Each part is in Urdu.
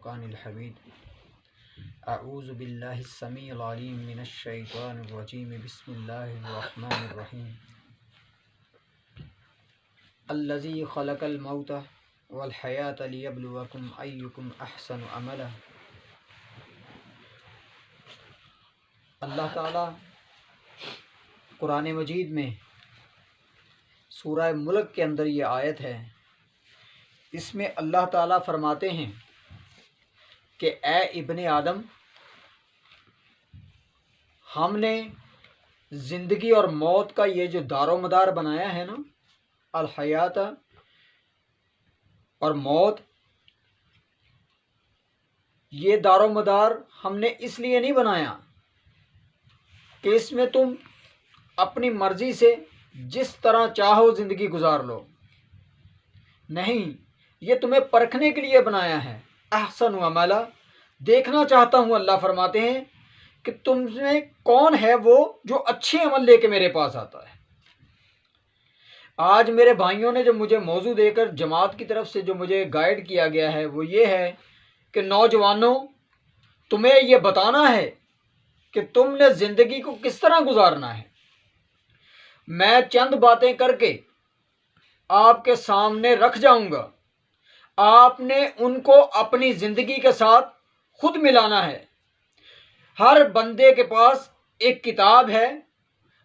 الفرقان الحمید اعوذ باللہ السمیع العلیم من الشیطان الرجیم بسم اللہ الرحمن الرحیم الذی خلق الموت والحیاة لیبلوکم ایکم احسن عملا۔ اللہ تعالی قرآن مجید میں سورہ ملک کے اندر یہ آیت ہے، اس میں اللہ تعالیٰ فرماتے ہیں کہ اے ابن آدم، ہم نے زندگی اور موت کا یہ جو دار و مدار بنایا ہے نا، الحیات اور موت، یہ دار و مدار ہم نے اس لیے نہیں بنایا کہ اس میں تم اپنی مرضی سے جس طرح چاہو زندگی گزار لو، نہیں، یہ تمہیں پرکھنے کے لیے بنایا ہے۔ احسن عملا، دیکھنا چاہتا ہوں، اللہ فرماتے ہیں کہ تم میں کون ہے وہ جو اچھے عمل لے کے میرے پاس آتا ہے۔ آج میرے بھائیوں نے جو مجھے موضوع دے کر جماعت کی طرف سے جو مجھے گائیڈ کیا گیا ہے وہ یہ ہے کہ نوجوانوں، تمہیں یہ بتانا ہے کہ تم نے زندگی کو کس طرح گزارنا ہے۔ میں چند باتیں کر کے آپ کے سامنے رکھ جاؤں گا، آپ نے ان کو اپنی زندگی کے ساتھ خود ملانا ہے۔ ہر بندے کے پاس ایک کتاب ہے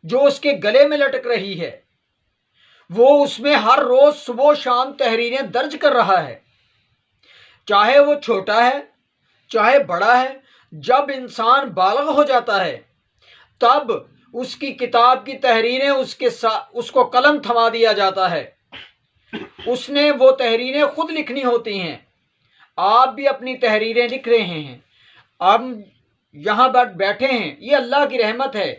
جو اس کے گلے میں لٹک رہی ہے، وہ اس میں ہر روز صبح و شام تحریریں درج کر رہا ہے، چاہے وہ چھوٹا ہے چاہے بڑا ہے۔ جب انسان بالغ ہو جاتا ہے تب اس کی کتاب کی تحریریں اس کو قلم تھما دیا جاتا ہے، اس نے وہ تحریریں خود لکھنی ہوتی ہیں۔ آپ بھی اپنی تحریریں لکھ رہے ہیں، ہم یہاں بیٹھے ہیں، یہ اللہ کی رحمت ہے،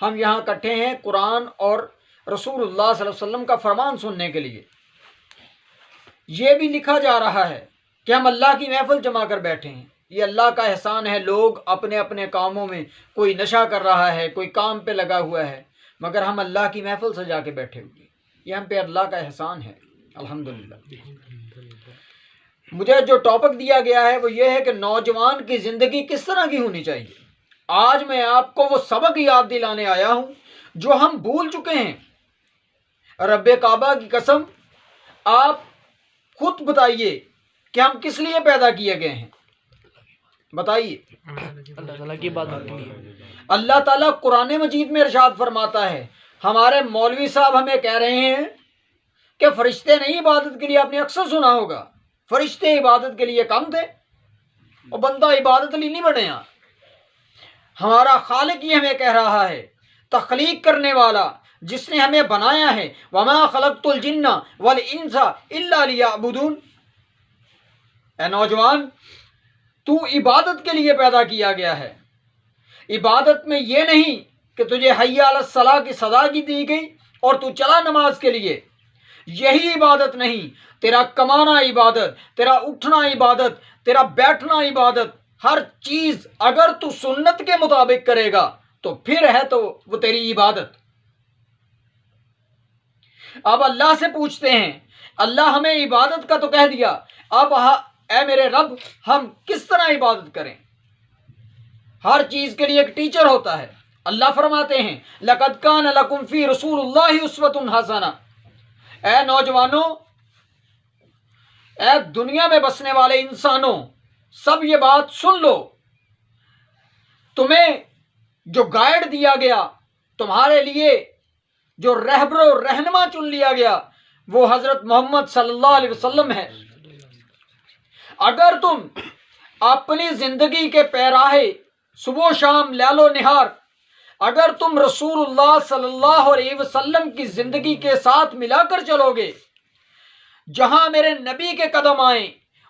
ہم یہاں اکٹھے ہیں قرآن اور رسول اللہ صلی اللہ علیہ وسلم کا فرمان سننے کے لیے۔ یہ بھی لکھا جا رہا ہے کہ ہم اللہ کی محفل جما کر بیٹھے ہیں، یہ اللہ کا احسان ہے۔ لوگ اپنے اپنے کاموں میں، کوئی نشہ کر رہا ہے، کوئی کام پہ لگا ہوا ہے، مگر ہم اللہ کی محفل سجا کے بیٹھے ہوئے، یہ ہم پہ اللہ کا احسان ہے، الحمدللہ۔ مجھے جو ٹاپک دیا گیا ہے وہ یہ ہے کہ نوجوان کی زندگی کس طرح کی ہونی چاہیے۔ آج میں آپ کو وہ سبق یاد دلانے آیا ہوں جو ہم بھول چکے ہیں۔ رب کعبہ کی قسم، آپ خود بتائیے کہ ہم کس لیے پیدا کیے گئے ہیں، بتائیے۔ اللہ تعالیٰ کی عبادت کے لیے۔ اللہ تعالیٰ قرآن مجید میں ارشاد فرماتا ہے، ہمارے مولوی صاحب ہمیں کہہ رہے ہیں کہ فرشتے نہیں عبادت کے لیے، آپ نے اکثر سنا ہوگا فرشتے عبادت کے لیے کم تھے، اور بندہ عبادت لیے نہیں بنے۔ ہمارا خالق یہ ہمیں کہہ رہا ہے، تخلیق کرنے والا جس نے ہمیں بنایا ہے، وَمَا خَلَقْتُ الْجِنَّ وَالْإِنسَ إِلَّا لِيَعْبُدُونَ۔ اے نوجوان، تو عبادت کے لیے پیدا کیا گیا ہے۔ عبادت میں یہ نہیں کہ تجھے حی علی الصلاۃ کی صدا کی دی گئی اور تو چلا نماز کے لیے، یہی عبادت نہیں۔ تیرا کمانا عبادت، تیرا اٹھنا عبادت، تیرا بیٹھنا عبادت، ہر چیز اگر تو سنت کے مطابق کرے گا تو پھر ہے تو وہ تیری عبادت۔ اب اللہ سے پوچھتے ہیں، اللہ ہمیں عبادت کا تو کہہ دیا، اب اے میرے رب ہم کس طرح عبادت کریں؟ ہر چیز کے لیے ایک ٹیچر ہوتا ہے۔ اللہ فرماتے ہیں، لَقَدْ كَانَ لَكُمْ فِي رَسُولِ اللَّهِ أُسْوَةٌ حَسَنَةٌ۔ اے نوجوانوں، اے دنیا میں بسنے والے انسانوں، سب یہ بات سن لو، تمہیں جو گائیڈ دیا گیا، تمہارے لیے جو رہبر و رہنما چن لیا گیا، وہ حضرت محمد صلی اللہ علیہ وسلم ہے۔ اگر تم اپنی زندگی کے پیراہے صبح و شام لیل و نہار، اگر تم رسول اللہ صلی اللہ علیہ وسلم کی زندگی کے ساتھ ملا کر چلو گے، جہاں میرے نبی کے قدم آئیں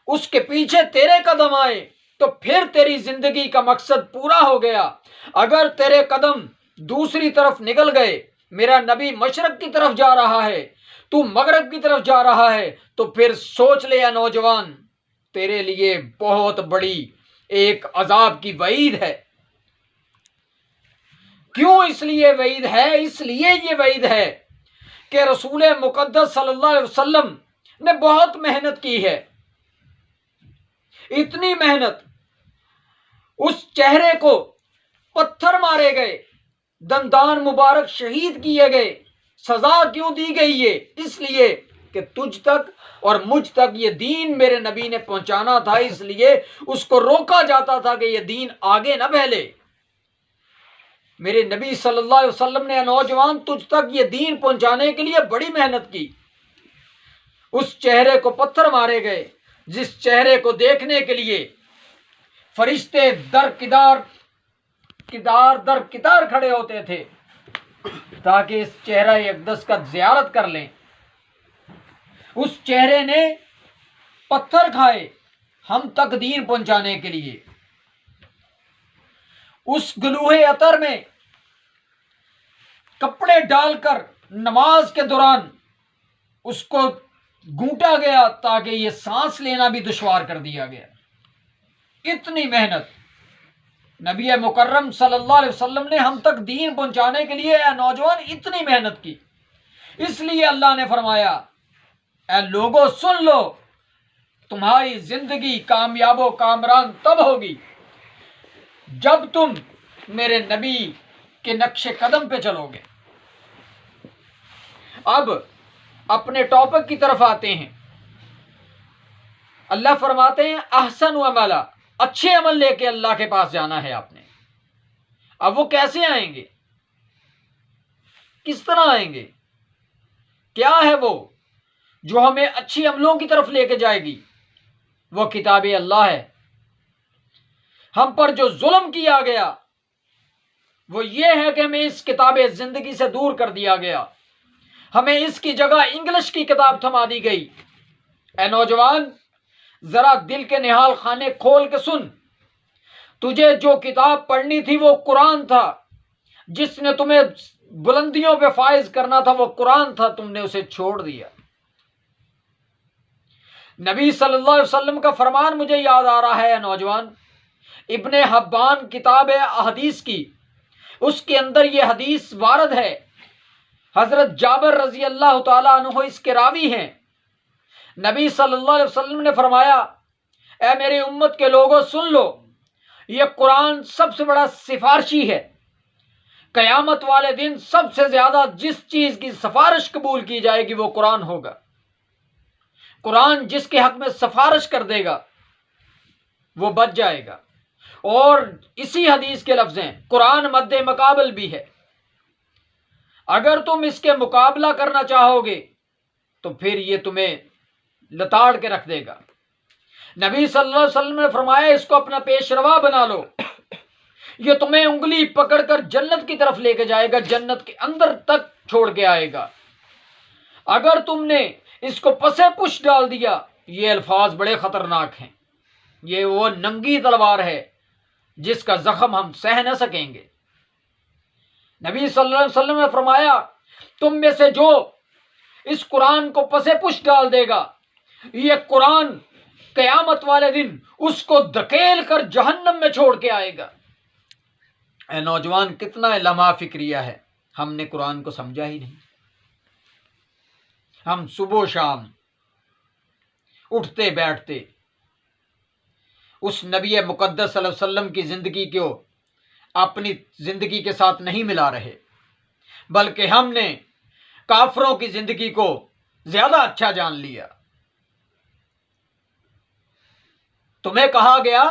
اس کے پیچھے تیرے قدم آئے، تو پھر تیری زندگی کا مقصد پورا ہو گیا۔ اگر تیرے قدم دوسری طرف نکل گئے، میرا نبی مشرق کی طرف جا رہا ہے، تو مغرب کی طرف جا رہا ہے، تو پھر سوچ لے نوجوان، تیرے لیے بہت بڑی ایک عذاب کی وعید ہے۔ کیوں اس لیے وعید ہے؟ اس لیے یہ وعید ہے کہ رسول مقدس صلی اللہ علیہ وسلم نے بہت محنت کی ہے، اتنی محنت، اس چہرے کو پتھر مارے گئے، دندان مبارک شہید کیے گئے. سزا کیوں دی گئی؟ یہ اس لیے کہ تجھ تک اور مجھ تک یہ دین میرے نبی نے پہنچانا تھا، اس لیے اس کو روکا جاتا تھا کہ یہ دین آگے نہ پھیلے. میرے نبی صلی اللہ علیہ وسلم نے نوجوان تجھ تک یہ دین پہنچانے کے لیے بڑی محنت کی. اس چہرے کو پتھر مارے گئے جس چہرے کو دیکھنے کے لیے فرشتے در کتار کھڑے ہوتے تھے تاکہ اس چہرہ اقدس کا زیارت کر لیں. اس چہرے نے پتھر کھائے ہم تک دین پہنچانے کے لیے. اس گلوہے عطر میں کپڑے ڈال کر نماز کے دوران اس کو گھونٹا گیا تاکہ یہ سانس لینا بھی دشوار کر دیا گیا. اتنی محنت نبی مکرم صلی اللہ علیہ وسلم نے ہم تک دین پہنچانے کے لیے اے نوجوان اتنی محنت کی. اس لیے اللہ نے فرمایا اے لوگوں سن لو، تمہاری زندگی کامیاب و کامران تب ہوگی جب تم میرے نبی کے نقش قدم پہ چلو گے. اب اپنے ٹاپک کی طرف آتے ہیں. اللہ فرماتے ہیں احسن عملا، اچھے عمل لے کے اللہ کے پاس جانا ہے آپ نے. اب وہ کیسے آئیں گے؟ کس طرح آئیں گے؟ کیا ہے وہ جو ہمیں اچھی عملوں کی طرف لے کے جائے گی؟ وہ کتاب اللہ ہے. ہم پر جو ظلم کیا گیا وہ یہ ہے کہ ہمیں اس کتاب زندگی سے دور کر دیا گیا. ہمیں اس کی جگہ انگلش کی کتاب تھما دی گئی. اے نوجوان ذرا دل کے نہال خانے کھول کے سن. تجھے جو کتاب پڑھنی تھی وہ قرآن تھا. جس نے تمہیں بلندیوں پہ فائز کرنا تھا وہ قرآن تھا، تم نے اسے چھوڑ دیا. نبی صلی اللہ علیہ وسلم کا فرمان مجھے یاد آ رہا ہے نوجوان. ابن حبان کتاب احادیث کی، اس کے اندر یہ حدیث وارد ہے. حضرت جابر رضی اللہ تعالیٰ عنہ اس کے راوی ہیں. نبی صلی اللہ علیہ وسلم نے فرمایا اے میری امت کے لوگوں سن لو، یہ قرآن سب سے بڑا سفارشی ہے. قیامت والے دن سب سے زیادہ جس چیز کی سفارش قبول کی جائے گی وہ قرآن ہوگا. قرآن جس کے حق میں سفارش کر دے گا وہ بچ جائے گا. اور اسی حدیث کے لفظ ہیں قرآن مد مقابل بھی ہے. اگر تم اس کے مقابلہ کرنا چاہو گے تو پھر یہ تمہیں لتاڑ کے رکھ دے گا. نبی صلی اللہ علیہ وسلم نے فرمایا اس کو اپنا پیش روا بنا لو، یہ تمہیں انگلی پکڑ کر جنت کی طرف لے کے جائے گا، جنت کے اندر تک چھوڑ کے آئے گا. اگر تم نے اس کو پسے پش ڈال دیا، یہ الفاظ بڑے خطرناک ہیں. یہ وہ ننگی تلوار ہے جس کا زخم ہم سہ نہ سکیں گے. نبی صلی اللہ علیہ وسلم نے فرمایا تم میں سے جو اس قرآن کو پسے پش ڈال دے گا، یہ قرآن قیامت والے دن اس کو دھکیل کر جہنم میں چھوڑ کے آئے گا. اے نوجوان کتنا لمحہ فکریہ ہے، ہم نے قرآن کو سمجھا ہی نہیں. ہم صبح و شام اٹھتے بیٹھتے اس نبی مقدس صلی اللہ علیہ وسلم کی زندگی کو اپنی زندگی کے ساتھ نہیں ملا رہے، بلکہ ہم نے کافروں کی زندگی کو زیادہ اچھا جان لیا. تمہیں کہا گیا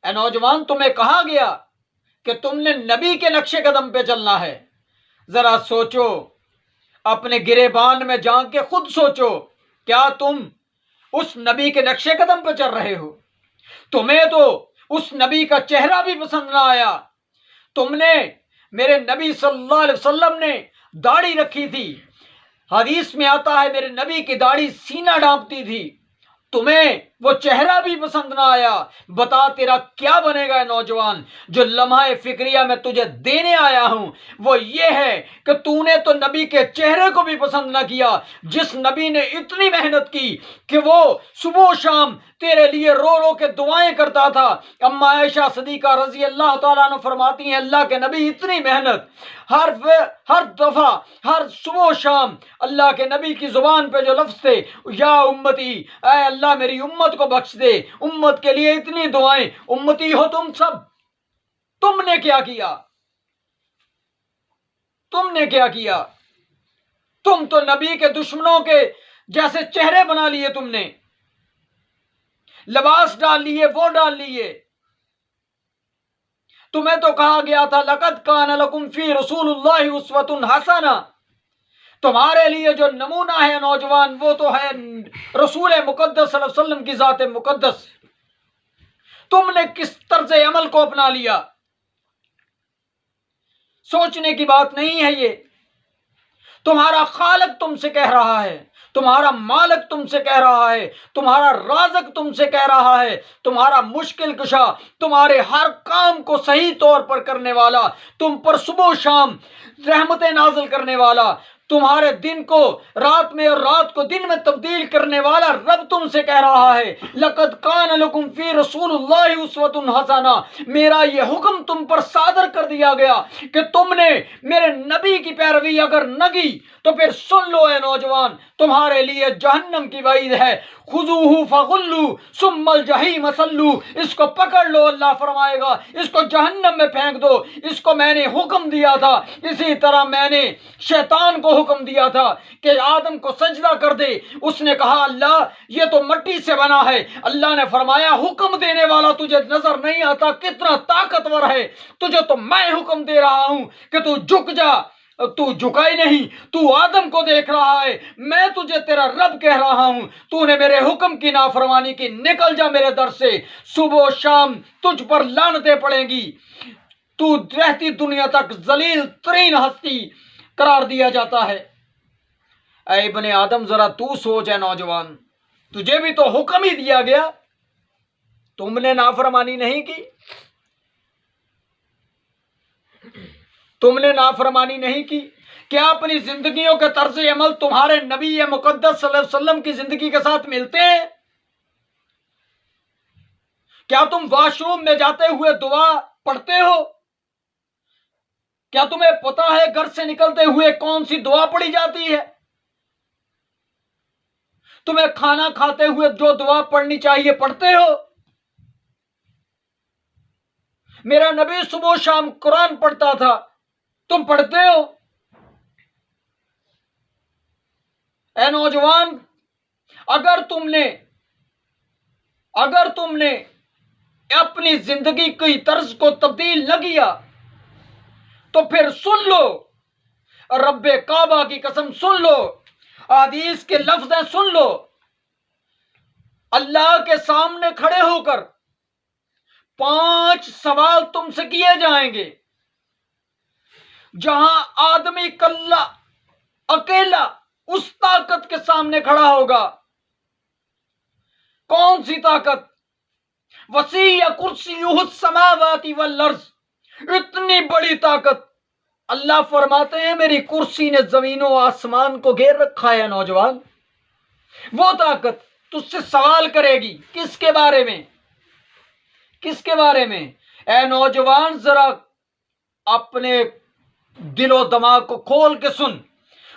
اے نوجوان، تمہیں کہا گیا کہ تم نے نبی کے نقش قدم پہ چلنا ہے. ذرا سوچو، اپنے گریبان میں جان کے خود سوچو، کیا تم اس نبی کے نقش قدم پہ چل رہے ہو؟ تمہیں تو اس نبی کا چہرہ بھی پسند نہ آیا. تم نے میرے نبی صلی اللہ علیہ وسلم نے داڑھی رکھی تھی، حدیث میں آتا ہے میرے نبی کی داڑھی سینہ ڈھانپتی تھی، تمہیں وہ چہرہ بھی پسند نہ آیا. بتا تیرا کیا بنے گا نوجوان؟ جو لمحہ فکریہ میں تجھے دینے آیا ہوں وہ یہ ہے کہ تو نے تو نبی کے چہرے کو بھی پسند نہ کیا، جس نبی نے اتنی محنت کی کہ وہ صبح و شام تیرے لیے رو رو کے دعائیں کرتا تھا. اما عائشہ صدیقہ رضی اللہ تعالیٰ عنہ فرماتی ہیں اللہ کے نبی اتنی محنت، ہر دفعہ ہر صبح و شام اللہ کے نبی کی زبان پہ جو لفظ تھے یا امتی، اے اللہ میری امت امت کو بخش دے، امت کے لیے اتنی دعائیں۔ امتی ہو تم سب، تم نے کیا کیا؟ تم نے کیا کیا؟ تم تو نبی کے دشمنوں کے جیسے چہرے بنا لیے، تم نے لباس ڈال لیے، وہ ڈال لیے۔ تمہیں تو کہا گیا تھا لقد کان لکم فی رسول اللہ اسوۃ حسنہ، تمہارے لیے جو نمونہ ہے نوجوان وہ تو ہے رسول مقدس صلی اللہ علیہ وسلم کی ذات مقدس۔ تم نے کس طرز عمل کو اپنا لیا؟ سوچنے کی بات نہیں ہے یہ۔ تمہارا خالق تم سے کہہ رہا ہے، تمہارا مالک تم سے کہہ رہا ہے، تمہارا رازق تم سے کہہ رہا ہے، تمہارا مشکل کشا، تمہارے ہر کام کو صحیح طور پر کرنے والا، تم پر صبح و شام رحمتیں نازل کرنے والا، تمہارے دن کو رات میں اور رات کو دن میں تبدیل کرنے والا رب تم سے کہہ رہا ہے لقد کان لکم فی رسول اللہ اسوۃ حسنہ۔ میرا یہ حکم تم پر صادر کر دیا گیا کہ تم نے میرے نبی کی پیروی اگر نہ کی تو پھر سن لو اے نوجوان، تمہارے لیے جہنم کی وعید ہے۔ خذوہ فغلوا ثم الجحیم صلوا، اس کو پکڑ لو، اللہ فرمائے گا، اس کو جہنم میں پھینک دو۔ اس کو میں نے حکم دیا تھا، اسی طرح میں نے شیطان کو حکم دیا تھا کہ آدم کو سجدہ کر دے، اس نے کہا اللہ یہ تو مٹی سے بنا ہے۔ اللہ نے فرمایا حکم دینے والا تجھے نظر نہیں آتا کتنا طاقتور ہے؟ تجھے تو میں حکم دے رہا ہوں کہ تو جھک جا، تو جھکا ہی نہیں، تو آدم کو دیکھ رہا ہے، میں تجھے تیرا رب کہہ رہا ہوں، تو نے میرے حکم کی نافرمانی کی، نکل جا میرے در سے، صبح و شام تجھ پر لعنتیں پڑیں گی، تو رہتی دنیا تک ذلیل ترین ہستی قرار دیا جاتا ہے۔ اے ابن آدم ذرا تو سوچ، ہے نوجوان، تجھے بھی تو حکم ہی دیا گیا، تم نے نافرمانی نہیں کی، تم نے نافرمانی نہیں کی۔ کیا اپنی زندگیوں کے طرز عمل تمہارے نبی مقدس صلی اللہ علیہ وسلم کی زندگی کے ساتھ ملتے ہیں؟ کیا تم واش روم میں جاتے ہوئے دعا پڑھتے ہو؟ کیا تمہیں پتا ہے گھر سے نکلتے ہوئے کون سی دعا پڑھی جاتی ہے؟ تمہیں کھانا کھاتے ہوئے جو دعا پڑھنی چاہیے پڑھتے ہو؟ میرا نبی صبح و شام قرآن پڑھتا تھا، تم پڑھتے ہو؟ اے نوجوان، اگر تم نے اپنی زندگی کی طرز کو تبدیل نہ کیا تو پھر سن لو، رب کعبہ کی قسم سن لو، حدیث کے لفظ ہیں سن لو، اللہ کے سامنے کھڑے ہو کر 5 سوال تم سے کیے جائیں گے، جہاں آدمی کلا اکیلا اس طاقت کے سامنے کھڑا ہوگا۔ کون سی طاقت؟ وسیع کرسیہ السماوات والارض، اتنی بڑی طاقت۔ اللہ فرماتے ہیں میری کرسی نے زمین و آسمان کو گھیر رکھا ہے نوجوان۔ وہ طاقت تجھ سے سوال کرے گی، کس کے بارے میں؟ کس کے بارے میں؟ اے نوجوان ذرا اپنے دل و دماغ کو کھول کے سن،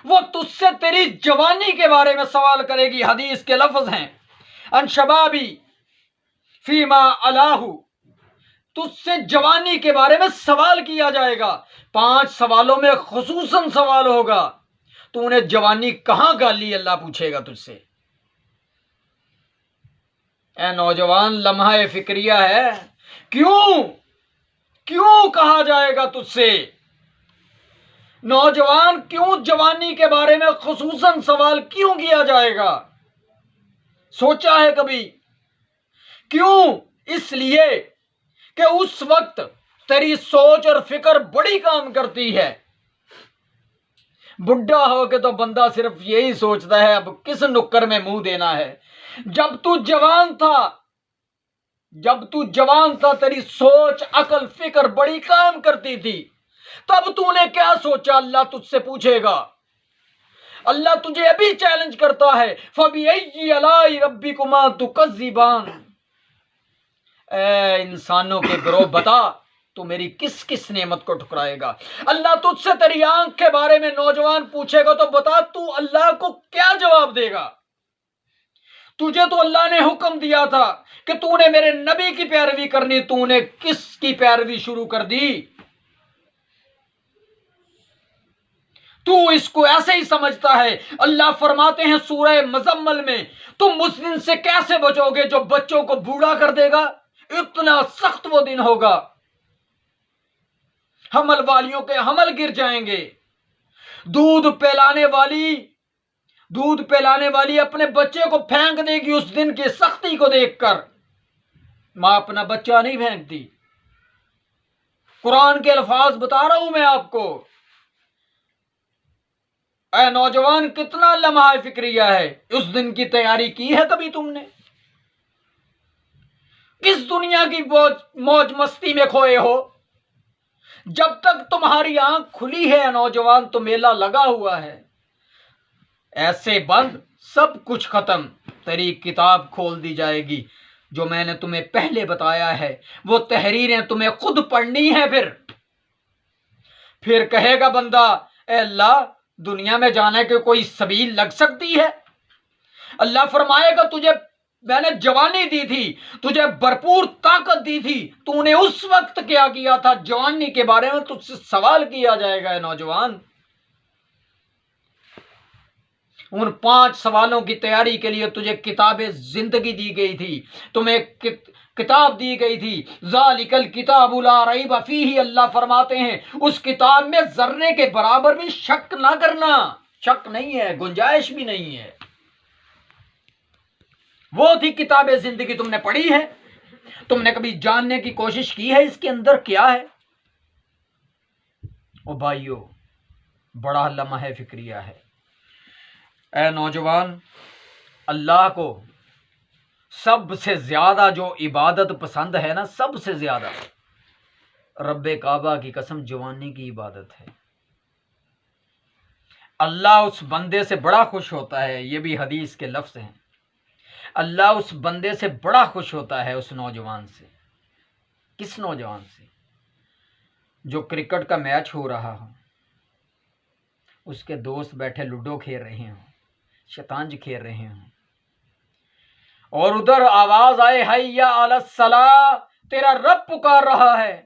وہ تجھ سے تیری جوانی کے بارے میں سوال کرے گی۔ حدیث کے لفظ ہیں ان شبابی فیما علاہ، تجھ سے جوانی کے بارے میں سوال کیا جائے گا۔ 5 سوالوں میں خصوصاً سوال ہوگا تو نے جوانی کہاں گالی، اللہ پوچھے گا تجھ سے۔ اے نوجوان لمحہ فکریہ ہے، کیوں کہا جائے گا تجھ سے؟ نوجوان کیوں جوانی کے بارے میں خصوصاً سوال کیوں کیا جائے گا؟ سوچا ہے کبھی؟ کیوں؟ اس لیے کہ اس وقت تیری سوچ اور فکر بڑی کام کرتی ہے۔ بڈھا ہو کے تو بندہ صرف یہی سوچتا ہے اب کس نکر میں منہ دینا ہے۔ جب تو جوان تھا تیری سوچ عقل فکر بڑی کام کرتی تھی، تب تو نے کیا سوچا اللہ تجھ سے پوچھے گا۔ اللہ تجھے ابھی چیلنج کرتا ہے فَبِأَيِّ آلَاءِ رَبِّكُمَا تُكَذِّبَانِ، اے انسانوں کے گروہ بتا تو میری کس کس نعمت کو ٹھکرائے گا۔ اللہ تجھ سے تیری آنکھ کے بارے میں نوجوان پوچھے گا تو بتا تو اللہ کو کیا جواب دے گا۔ تجھے تو اللہ نے حکم دیا تھا کہ تو نے میرے نبی کی پیروی کرنی، تو نے کس کی پیروی شروع کر دی؟ تو اس کو ایسے ہی سمجھتا ہے۔ اللہ فرماتے ہیں سورہ مزمل میں، تم اس دن سے کیسے بچو گے جو بچوں کو بوڑھا کر دے گا؟ اتنا سخت وہ دن ہوگا، حمل والیوں کے حمل گر جائیں گے۔ دودھ پلانے والی اپنے بچے کو پھینک دے گی اس دن کی سختی کو دیکھ کر۔ ماں اپنا بچہ نہیں پھینکتی۔ قرآن کے الفاظ بتا رہا ہوں میں آپ کو۔ اے نوجوان، کتنا لمحہ فکریہ ہے، اس دن کی تیاری کی ہے کبھی تم نے؟ کس دنیا کی موج مستی میں کھوئے ہو؟ جب تک تمہاری آنکھ کھلی ہے نوجوان تو میلہ لگا ہوا ہے، ایسے بند سب کچھ ختم، تیری کتاب کھول دی جائے گی۔ جو میں نے تمہیں پہلے بتایا ہے وہ تحریریں تمہیں خود پڑھنی ہے۔ پھر کہے گا بندہ، اے اللہ، دنیا میں جانے کے کوئی سبیل لگ سکتی ہے؟ اللہ فرمائے گا تجھے میں نے جوانی دی تھی، تجھے بھرپور طاقت دی تھی، تو نے اس وقت کیا کیا تھا؟ جوانی کے بارے میں تجھ سے سوال کیا جائے گا۔ اے نوجوان، ان 5 سوالوں کی تیاری کے لیے تجھے کتاب زندگی دی گئی تھی، تمہیں کتاب دی گئی تھی۔ ذالک الکتاب لا ریب فیہ، اللہ فرماتے ہیں اس کتاب میں ذرے کے برابر بھی شک نہ کرنا، شک نہیں ہے، گنجائش بھی نہیں ہے۔ وہ تھی کتاب زندگی، تم نے پڑھی ہے؟ تم نے کبھی جاننے کی کوشش کی ہے اس کے اندر کیا ہے؟ او بھائیو، بڑا لمحہ فکریہ ہے۔ اے نوجوان، اللہ کو سب سے زیادہ جو عبادت پسند ہے نا، سب سے زیادہ، رب کعبہ کی قسم، جوانی کی عبادت ہے۔ اللہ اس بندے سے بڑا خوش ہوتا ہے، یہ بھی حدیث کے لفظ ہیں، اللہ اس بندے سے بڑا خوش ہوتا ہے، اس نوجوان سے۔ کس نوجوان سے؟ جو کرکٹ کا میچ ہو رہا ہو، اس کے دوست بیٹھے لوڈو کھیل رہے ہوں، شطرنج کھیل رہے ہوں، اور ادھر آواز آئے حیا علی الصلاۃ، تیرا رب پکار رہا ہے،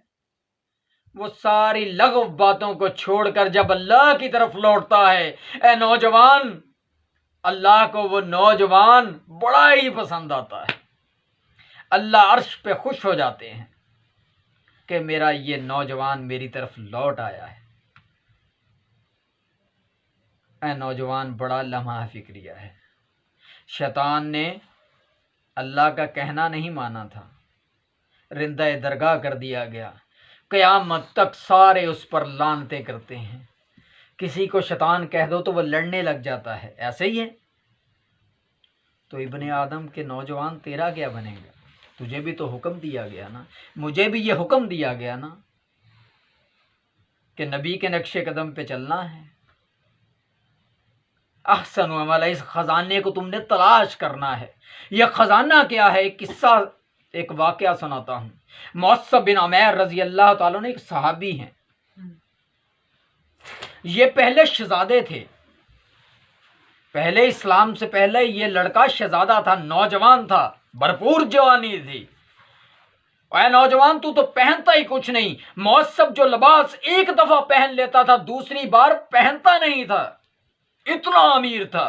وہ ساری لغو باتوں کو چھوڑ کر جب اللہ کی طرف لوٹتا ہے، اے نوجوان، اللہ کو وہ نوجوان بڑا ہی پسند آتا ہے۔ اللہ عرش پہ خوش ہو جاتے ہیں کہ میرا یہ نوجوان میری طرف لوٹ آیا ہے۔ اے نوجوان، بڑا لمحہ فکریہ ہے۔ شیطان نے اللہ کا کہنا نہیں مانا تھا، رندہ درگاہ کر دیا گیا، قیامت تک سارے اس پر لعنتیں کرتے ہیں۔ کسی کو شیطان کہہ دو تو وہ لڑنے لگ جاتا ہے، ایسے ہی ہے۔ تو ابن آدم کے نوجوان، تیرا کیا بنے گا؟ تجھے بھی تو حکم دیا گیا نا، مجھے بھی یہ حکم دیا گیا نا کہ نبی کے نقش قدم پہ چلنا ہے۔ احسن عمل، اس خزانے کو تم نے تلاش کرنا ہے۔ یہ خزانہ کیا ہے؟ ایک قصہ، ایک واقعہ سناتا ہوں۔ معصب بن عمیر رضی اللہ تعالیٰ نے، ایک صحابی ہیں، یہ پہلے شہزادے تھے، پہلے اسلام سے پہلے یہ لڑکا شہزادہ تھا، نوجوان تھا، بھرپور جوانی تھی۔ اے نوجوان، تو پہنتا ہی کچھ نہیں۔ معصب جو لباس ایک دفعہ پہن لیتا تھا دوسری بار پہنتا نہیں تھا، اتنا امیر تھا۔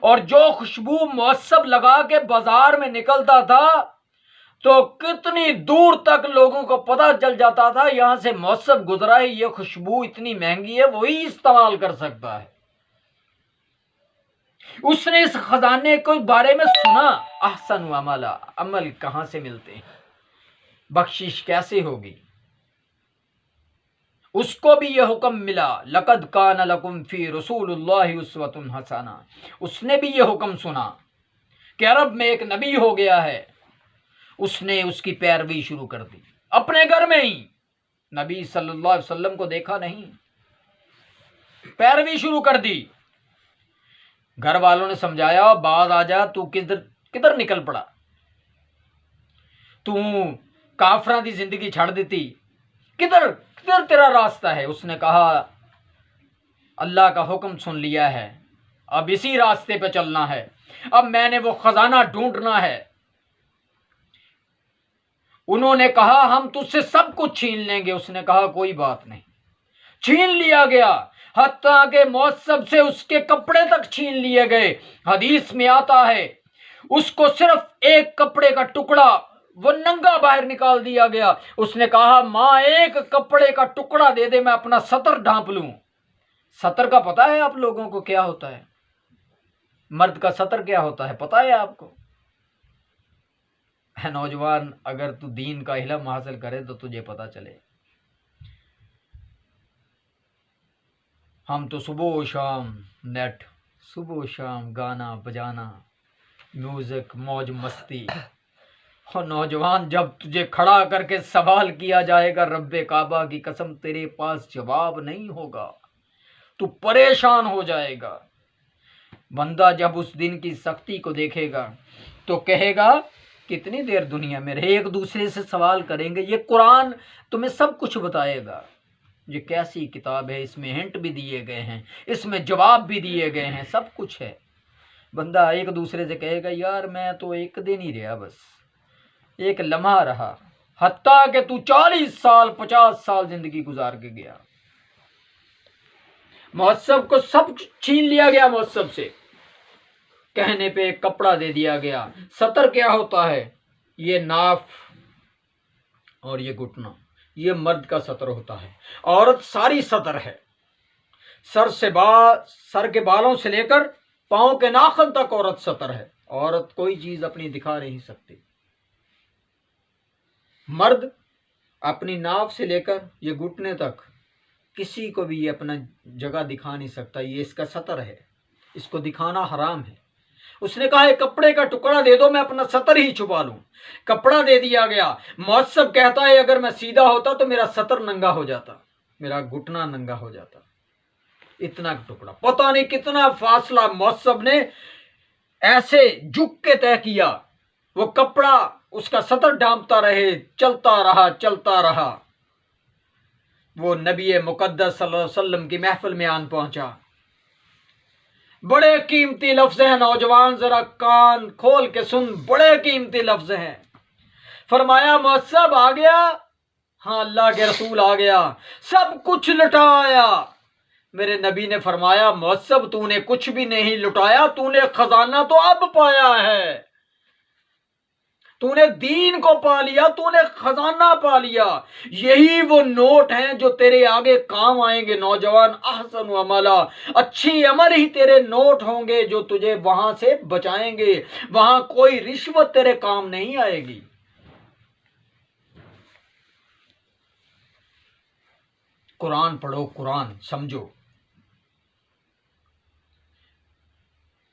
اور جو خوشبو معصب لگا کے بازار میں نکلتا تھا تو کتنی دور تک لوگوں کو پتہ چل جاتا تھا یہاں سے معصب گزرا ہے، یہ خوشبو اتنی مہنگی ہے، وہی استعمال کر سکتا ہے۔ اس نے اس خزانے کے بارے میں سنا، احسن عملا، عمل کہاں سے ملتے ہیں، بخشش کیسے ہوگی؟ اس کو بھی یہ حکم ملا، لقد کان لکم فی رسول اللہ اسوۃ حسنہ، اس نے بھی یہ حکم سنا کہ عرب میں ایک نبی ہو گیا ہے، اس نے اس کی پیروی شروع کر دی اپنے گھر میں ہی، نبی صلی اللہ علیہ وسلم کو دیکھا نہیں، پیروی شروع کر دی۔ گھر والوں نے سمجھایا، باز آ جا، تو کدھر نکل پڑا، تو کافراں دی زندگی چھڑ دیتی، کدھر تیرا راستہ ہے؟ اس نے کہا اللہ کا حکم سن لیا ہے، اب اسی راستے پہ چلنا ہے، اب میں نے وہ خزانہ ڈھونڈنا ہے۔ انہوں نے کہا ہم تجھ سے سب کچھ چھین لیں گے، اس نے کہا کوئی بات نہیں۔ چھین لیا گیا، حتیٰ کہ معصب سے اس کے کپڑے تک چھین لیے گئے۔ حدیث میں آتا ہے اس کو صرف ایک کپڑے کا ٹکڑا وہ ننگا باہر نکال دیا گیا۔ اس نے کہا ماں ایک کپڑے کا ٹکڑا دے دے، میں اپنا سطر ڈھانپ لوں۔ سطر کا پتہ ہے آپ لوگوں کو کیا ہوتا ہے؟ مرد کا سطر کیا ہوتا ہے پتہ ہے آپ کو؟ اے نوجوان، اگر تو دین کا علم حاصل کرے تو تجھے پتہ چلے۔ ہم تو صبح و شام نیٹ، صبح و شام گانا بجانا، میوزک، موج مستی۔ اور نوجوان، جب تجھے کھڑا کر کے سوال کیا جائے گا رب کعبہ کی قسم تیرے پاس جواب نہیں ہوگا، تو پریشان ہو جائے گا۔ بندہ جب اس دن کی سختی کو دیکھے گا تو کہے گا کتنی دیر دنیا میں رہے، ایک دوسرے سے سوال کریں گے۔ یہ قرآن تمہیں سب کچھ بتائے گا۔ یہ کیسی کتاب ہے، اس میں ہنٹ بھی دیے گئے ہیں، اس میں جواب بھی دیے گئے ہیں، سب کچھ ہے۔ بندہ ایک دوسرے سے کہے گا یار میں تو ایک دن ہی رہا، بس ایک لمحہ رہا، حتیٰ کہ تو 40 سال 50 سال زندگی گزار کے گیا۔ معصب کو سب چھین لیا گیا، معصب سے کہنے پہ ایک کپڑا دے دیا گیا۔ سطر کیا ہوتا ہے؟ یہ ناف اور یہ گھٹنا، یہ مرد کا سطر ہوتا ہے۔ عورت ساری سطر ہے، سر کے بالوں سے لے کر پاؤں کے ناخن تک عورت سطر ہے۔ عورت کوئی چیز اپنی دکھا نہیں سکتی۔ مرد اپنی ناف سے لے کر یہ گھٹنے تک کسی کو بھی یہ اپنا جگہ دکھا نہیں سکتا، یہ اس کا سطر ہے، اس کو دکھانا حرام ہے۔ اس نے کہا ایک کپڑے کا ٹکڑا دے دو، میں اپنا سطر ہی چھپا لوں۔ کپڑا دے دیا گیا۔ معصب کہتا ہے اگر میں سیدھا ہوتا تو میرا سطر ننگا ہو جاتا، میرا گھٹنا ننگا ہو جاتا۔ اتنا ٹکڑا، پتہ نہیں کتنا فاصلہ معصب نے ایسے جھک کے طے کیا۔ وہ کپڑا اس کا سطر ڈھانپتا رہے، چلتا رہا۔ وہ نبی مقدس صلی اللہ علیہ وسلم کی محفل میں آن پہنچا۔ بڑے قیمتی لفظ ہیں نوجوان، ذرا کان کھول کے سن، بڑے قیمتی لفظ ہیں۔ فرمایا معصب آ گیا؟ ہاں اللہ کے رسول آ گیا، سب کچھ لٹایا۔ میرے نبی نے فرمایا معصب تو نے کچھ بھی نہیں لٹایا، تو نے خزانہ تو اب پایا ہے، تو نے دین کو پا لیا، تو نے خزانہ پا لیا۔ یہی وہ نوٹ ہیں جو تیرے آگے کام آئیں گے نوجوان۔ احسن عملا، اچھی عمل ہی تیرے نوٹ ہوں گے جو تجھے وہاں سے بچائیں گے، وہاں کوئی رشوت تیرے کام نہیں آئے گی۔ قرآن پڑھو، قرآن سمجھو۔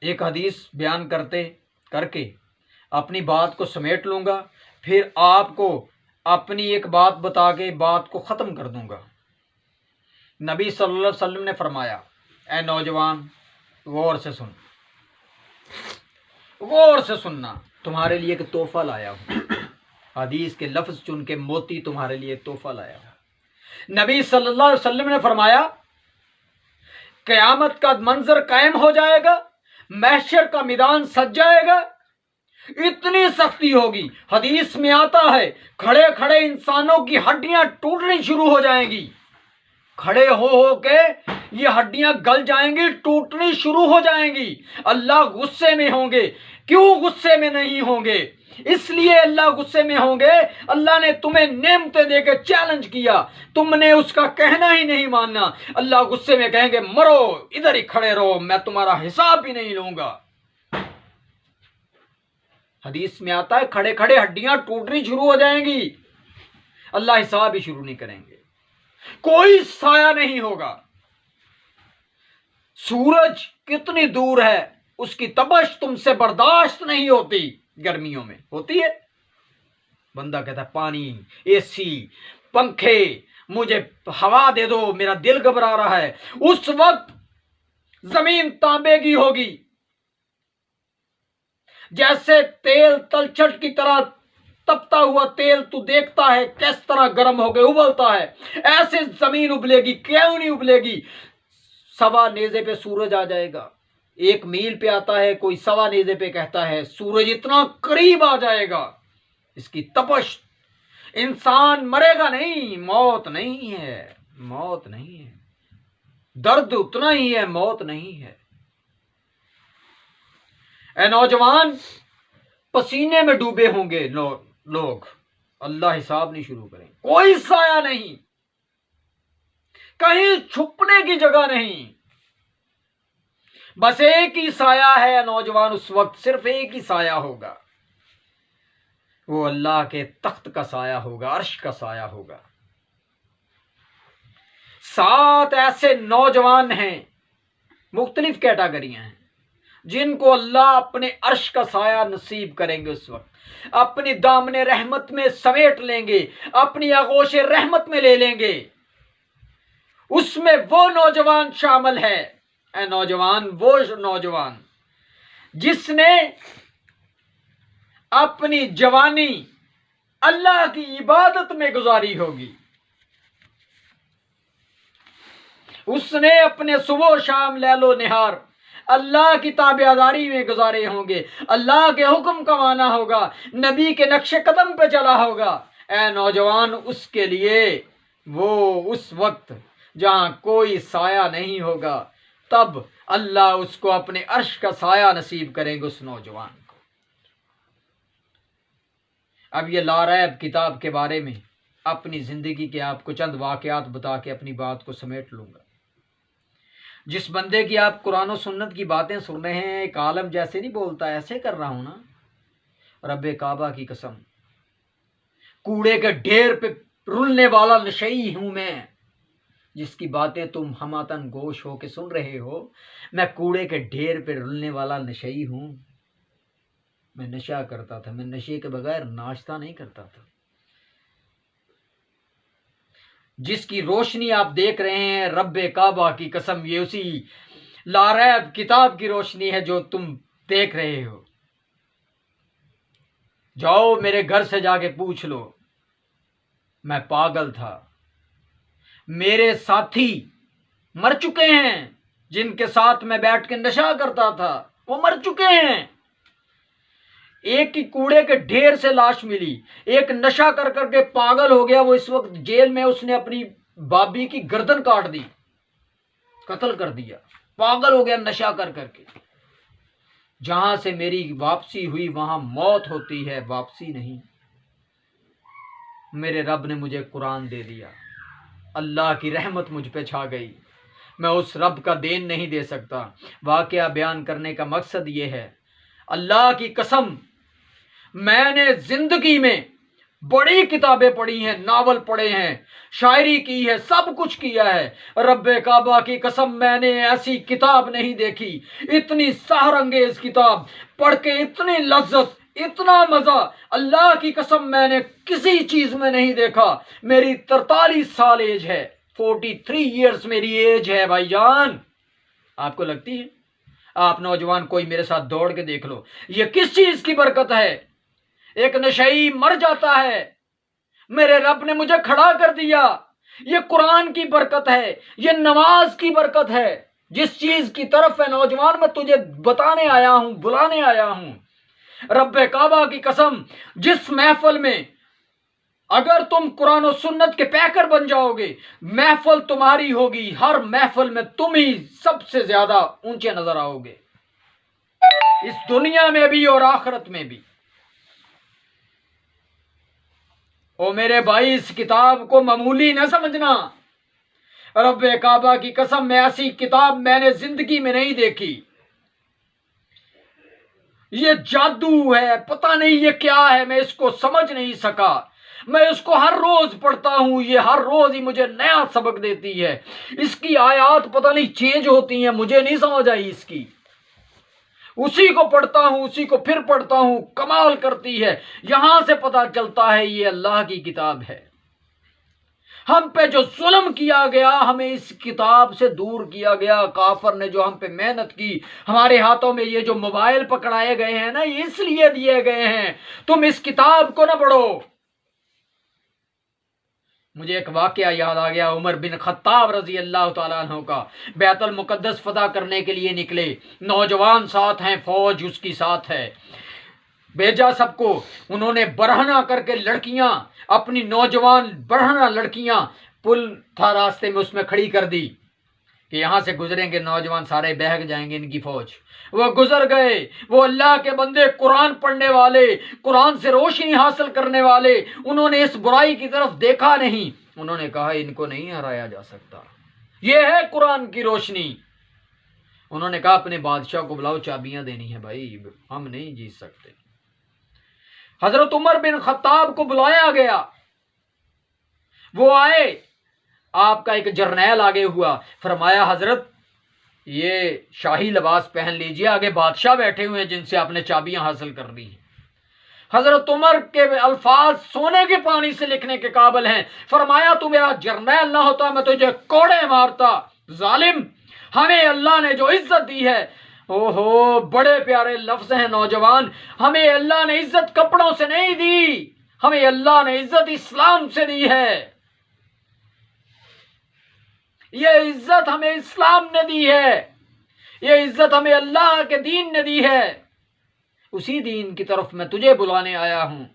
ایک حدیث بیان کر کے اپنی بات کو سمیٹ لوں گا، پھر آپ کو اپنی ایک بات بتا کے بات کو ختم کر دوں گا۔ نبی صلی اللہ علیہ وسلم نے فرمایا، اے نوجوان غور سے سن، غور سے سننا، تمہارے لیے ایک تحفہ لایا ہوں، حدیث کے لفظ چن کے موتی تمہارے لیے تحفہ لایا ہوں۔ نبی صلی اللہ علیہ وسلم نے فرمایا قیامت کا منظر قائم ہو جائے گا، محشر کا میدان سج جائے گا، اتنی سختی ہوگی۔ حدیث میں آتا ہے کھڑے کھڑے انسانوں کی ہڈیاں ٹوٹنی شروع ہو جائیں گی، کھڑے ہو کے یہ ہڈیاں گل جائیں گی، ٹوٹنی شروع ہو جائیں گی۔ اللہ غصے میں ہوں گے۔ کیوں غصے میں نہیں ہوں گے؟ اس لیے اللہ غصے میں ہوں گے، اللہ نے تمہیں نعمتیں دے کے چیلنج کیا، تم نے اس کا کہنا ہی نہیں ماننا۔ اللہ غصے میں کہیں گے مرو، ادھر ہی کھڑے رہو، میں تمہارا حساب بھی نہیں لوں گا۔ حدیث میں آتا ہے کھڑے کھڑے ہڈیاں ٹوٹنی شروع ہو جائیں گی، اللہ حساب ہی شروع نہیں کریں گے، کوئی سایہ نہیں ہوگا۔ سورج کتنی دور ہے، اس کی تپش تم سے برداشت نہیں ہوتی، گرمیوں میں ہوتی ہے۔ بندہ کہتا ہے پانی، اے سی، پنکھے، مجھے ہوا دے دو، میرا دل گھبرا رہا ہے۔ اس وقت زمین تانبے کی ہوگی، جیسے تیل تلچھٹ کی طرح تپتا ہوا تیل تو دیکھتا ہے کس طرح گرم ہو کے ابلتا ہے، ایسے زمین ابلے گی۔ کیوں نہیں ابلے گی؟ سوا نیزے پہ سورج آ جائے گا، 1 میل پہ آتا ہے، کوئی 1.25 نیزے پہ کہتا ہے۔ سورج اتنا قریب آ جائے گا، اس کی تپش، انسان مرے گا نہیں، موت نہیں ہے، موت نہیں ہے، درد اتنا ہی ہے، موت نہیں ہے۔ اے نوجوان، پسینے میں ڈوبے ہوں گے لوگ، اللہ حساب نہیں شروع کریں، کوئی سایہ نہیں، کہیں چھپنے کی جگہ نہیں، بس ایک ہی سایہ ہے نوجوان، اس وقت صرف ایک ہی سایہ ہوگا، وہ اللہ کے تخت کا سایہ ہوگا، عرش کا سایہ ہوگا۔ 7 ایسے نوجوان ہیں، مختلف کیٹاگریاں ہیں، جن کو اللہ اپنے عرش کا سایہ نصیب کریں گے، اس وقت اپنی دامن رحمت میں سمیٹ لیں گے، اپنی آغوش رحمت میں لے لیں گے۔ اس میں وہ نوجوان شامل ہے، اے نوجوان، وہ نوجوان جس نے اپنی جوانی اللہ کی عبادت میں گزاری ہوگی، اس نے اپنے صبح و شام لیل و نہار اللہ کی تابعداری میں گزارے ہوں گے، اللہ کے حکم کا مانا ہوگا، نبی کے نقش قدم پہ چلا ہوگا۔ اے نوجوان، اس کے لیے وہ اس وقت جہاں کوئی سایہ نہیں ہوگا، تب اللہ اس کو اپنے عرش کا سایہ نصیب کریں گے، اس نوجوان کو۔ اب یہ لاریب کتاب کے بارے میں اپنی زندگی کے آپ کو چند واقعات بتا کے اپنی بات کو سمیٹ لوں گا۔ جس بندے کی آپ قرآن و سنت کی باتیں سن رہے ہیں، ایک عالم جیسے نہیں بولتا، ایسے کر رہا ہوں نا، رب کعبہ کی قسم، کوڑے کے ڈھیر پہ رلنے والا نشئی ہوں میں، جس کی باتیں تم ہماتن گوش ہو کے سن رہے ہو، میں کوڑے کے ڈھیر پہ رلنے والا نشئی ہوں۔ میں نشہ کرتا تھا، میں نشے کے بغیر ناشتہ نہیں کرتا تھا۔ جس کی روشنی آپ دیکھ رہے ہیں، رب کعبہ کی قسم، یہ اسی لاریب کتاب کی روشنی ہے جو تم دیکھ رہے ہو۔ جاؤ میرے گھر سے جا کے پوچھ لو، میں پاگل تھا، میرے ساتھی مر چکے ہیں، جن کے ساتھ میں بیٹھ کے نشہ کرتا تھا، وہ مر چکے ہیں۔ ایک ہی کوڑے کے ڈھیر سے لاش ملی، ایک نشہ کر کر کے پاگل ہو گیا، وہ اس وقت جیل میں، اس نے اپنی بابی کی گردن کاٹ دی، قتل کر دیا، پاگل ہو گیا نشہ کر کر کے۔ جہاں سے میری واپسی ہوئی وہاں موت ہوتی ہے، واپسی نہیں۔ میرے رب نے مجھے قرآن دے دیا، اللہ کی رحمت مجھ پہ چھا گئی، میں اس رب کا دین نہیں دے سکتا۔ واقعہ بیان کرنے کا مقصد یہ ہے، اللہ کی قسم، میں نے زندگی میں بڑی کتابیں پڑھی ہیں، ناول پڑھے ہیں، شاعری کی ہے، سب کچھ کیا ہے، رب کعبہ کی قسم میں نے ایسی کتاب نہیں دیکھی، اتنی سحر انگیز کتاب پڑھ کے اتنی لذت، اتنا مزہ، اللہ کی قسم میں نے کسی چیز میں نہیں دیکھا۔ میری 43 سال ایج ہے، 43 ایئرز میری ایج ہے بھائی جان۔ آپ کو لگتی ہے؟ آپ نوجوان کوئی میرے ساتھ دوڑ کے دیکھ لو، یہ کس چیز کی برکت ہے؟ ایک نشئی مر جاتا ہے، میرے رب نے مجھے کھڑا کر دیا، یہ قرآن کی برکت ہے، یہ نماز کی برکت ہے۔ جس چیز کی طرف ہے نوجوان میں تجھے بتانے آیا ہوں، بلانے آیا ہوں، رب کعبہ کی قسم، جس محفل میں اگر تم قرآن و سنت کے پیکر بن جاؤ گے، محفل تمہاری ہوگی، ہر محفل میں تم ہی سب سے زیادہ اونچے نظر آؤ گے، اس دنیا میں بھی اور آخرت میں بھی۔ او میرے بھائی، اس کتاب کو معمولی نہ سمجھنا، رب کعبہ کی قسم میں ایسی کتاب میں نے زندگی میں نہیں دیکھی۔ یہ جادو ہے، پتہ نہیں یہ کیا ہے، میں اس کو سمجھ نہیں سکا۔ میں اس کو ہر روز پڑھتا ہوں، یہ ہر روز ہی مجھے نیا سبق دیتی ہے، اس کی آیات پتہ نہیں چینج ہوتی ہیں، مجھے نہیں سمجھ آئی اس کی، اسی کو پڑھتا ہوں، اسی کو پھر پڑھتا ہوں، کمال کرتی ہے۔ یہاں سے پتہ چلتا ہے یہ اللہ کی کتاب ہے۔ ہم پہ جو ظلم کیا گیا، ہمیں اس کتاب سے دور کیا گیا، کافر نے جو ہم پہ محنت کی، ہمارے ہاتھوں میں یہ جو موبائل پکڑائے گئے ہیں نا، یہ اس لیے دیے گئے ہیں تم اس کتاب کو نہ پڑھو، مجھے ایک واقعہ یاد آ گیا، عمر بن خطاب رضی اللہ تعالیٰ عنہ کا، بیت المقدس فتح کرنے کے لیے نکلے، نوجوان ساتھ ہیں، فوج اس کی ساتھ ہے، بھیجا سب کو، انہوں نے برہنہ کر کے لڑکیاں، اپنی نوجوان برہنہ لڑکیاں پل تھا راستے میں، اس میں کھڑی کر دی کہ یہاں سے گزریں گے نوجوان سارے بہک جائیں گے ان کی فوج۔ وہ گزر گئے، وہ اللہ کے بندے قرآن پڑھنے والے، قرآن سے روشنی حاصل کرنے والے، انہوں نے اس برائی کی طرف دیکھا نہیں، انہوں نے کہا ان کو نہیں ہرایا جا سکتا، یہ ہے قرآن کی روشنی۔ انہوں نے کہا اپنے بادشاہ کو بلاؤ، چابیاں دینی ہیں بھائی، ہم نہیں جیت سکتے۔ حضرت عمر بن خطاب کو بلایا گیا، وہ آئے، آپ کا ایک جرنیل آگے ہوا، فرمایا حضرت یہ شاہی لباس پہن لیجئے، آگے بادشاہ بیٹھے ہوئے ہیں جن سے آپ نے چابیاں حاصل کر لی ہیں۔ حضرت عمر کے الفاظ سونے کے پانی سے لکھنے کے قابل ہیں، فرمایا تو میرا جرنیل نہ ہوتا میں تجھے کوڑے مارتا، ظالم، ہمیں اللہ نے جو عزت دی ہے، اوہو بڑے پیارے لفظ ہیں نوجوان، ہمیں اللہ نے عزت کپڑوں سے نہیں دی، ہمیں اللہ نے عزت اسلام سے دی ہے، یہ عزت ہمیں اسلام نے دی ہے، یہ عزت ہمیں اللہ کے دین نے دی ہے، اسی دین کی طرف میں تجھے بلانے آیا ہوں۔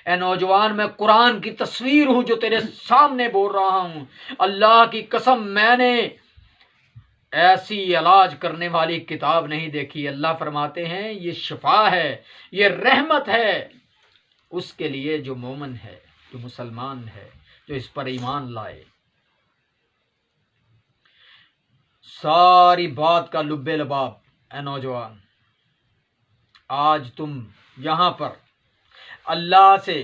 اے نوجوان، میں قرآن کی تصویر ہوں جو تیرے سامنے بول رہا ہوں، اللہ کی قسم میں نے ایسی علاج کرنے والی کتاب نہیں دیکھی۔ اللہ فرماتے ہیں یہ شفا ہے، یہ رحمت ہے اس کے لیے جو مومن ہے، جو مسلمان ہے، جو اس پر ایمان لائے۔ ساری بات کا لب لباب، اے نوجوان، آج تم یہاں پر اللہ سے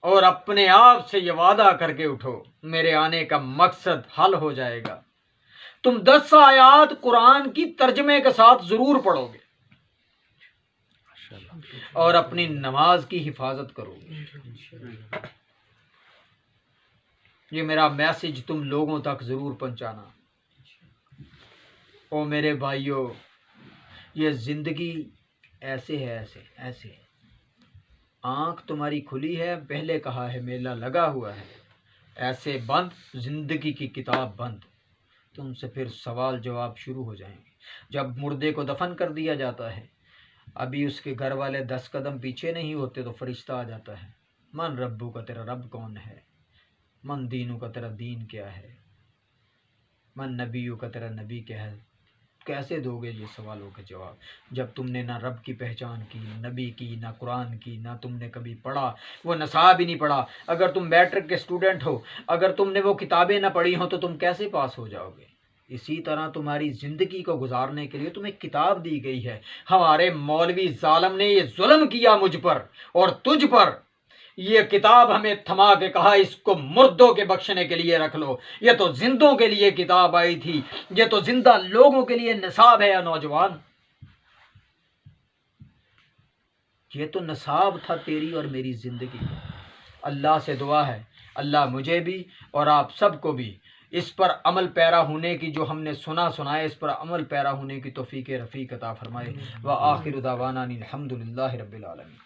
اور اپنے آپ سے یہ وعدہ کر کے اٹھو، میرے آنے کا مقصد حل ہو جائے گا۔ تم 10 آیات قرآن کی ترجمے کے ساتھ ضرور پڑھو گے اور اپنی نماز کی حفاظت کرو گے۔ یہ میرا میسج تم لوگوں تک ضرور پہنچانا۔ او میرے بھائیو، یہ زندگی ایسے ہے، ایسے آنکھ تمہاری کھلی ہے، پہلے کہا ہے میلہ لگا ہوا ہے، ایسے بند، زندگی کی کتاب بند، تم سے پھر سوال جواب شروع ہو جائیں گے۔ جب مردے کو دفن کر دیا جاتا ہے، ابھی اس کے گھر والے 10 قدم پیچھے نہیں ہوتے تو فرشتہ آ جاتا ہے، من ربو کا، تیرا رب کون ہے، من دینو کا، تیرا دین کیا ہے، من نبیو کا، تیرا نبی کیا ہے۔ کیسے دو گے یہ سوالوں کے جواب جب تم نے نہ رب کی پہچان کی، نہ نبی کی، نہ قرآن کی، نہ تم نے کبھی پڑھا، وہ نصاب ہی نہیں پڑھا۔ اگر تم میٹرک کے اسٹوڈنٹ ہو، اگر تم نے وہ کتابیں نہ پڑھی ہوں تو تم کیسے پاس ہو جاؤ گے؟ اسی طرح تمہاری زندگی کو گزارنے کے لیے تمہیں کتاب دی گئی ہے۔ ہمارے مولوی ظالم نے یہ ظلم کیا مجھ پر اور تجھ پر، یہ کتاب ہمیں تھما کے کہا اس کو مردوں کے بخشنے کے لیے رکھ لو، یہ تو زندوں کے لیے کتاب آئی تھی، یہ تو زندہ لوگوں کے لیے نصاب ہے۔ یا نوجوان، یہ تو نصاب تھا تیری اور میری زندگی کا۔ اللہ سے دعا ہے اللہ مجھے بھی اور آپ سب کو بھی اس پر عمل پیرا ہونے کی، جو ہم نے سنا ہے، اس پر عمل پیرا ہونے کی توفیق رفیق عطا فرمائے۔ وآخر دعوانا الحمد للہ رب العالمین۔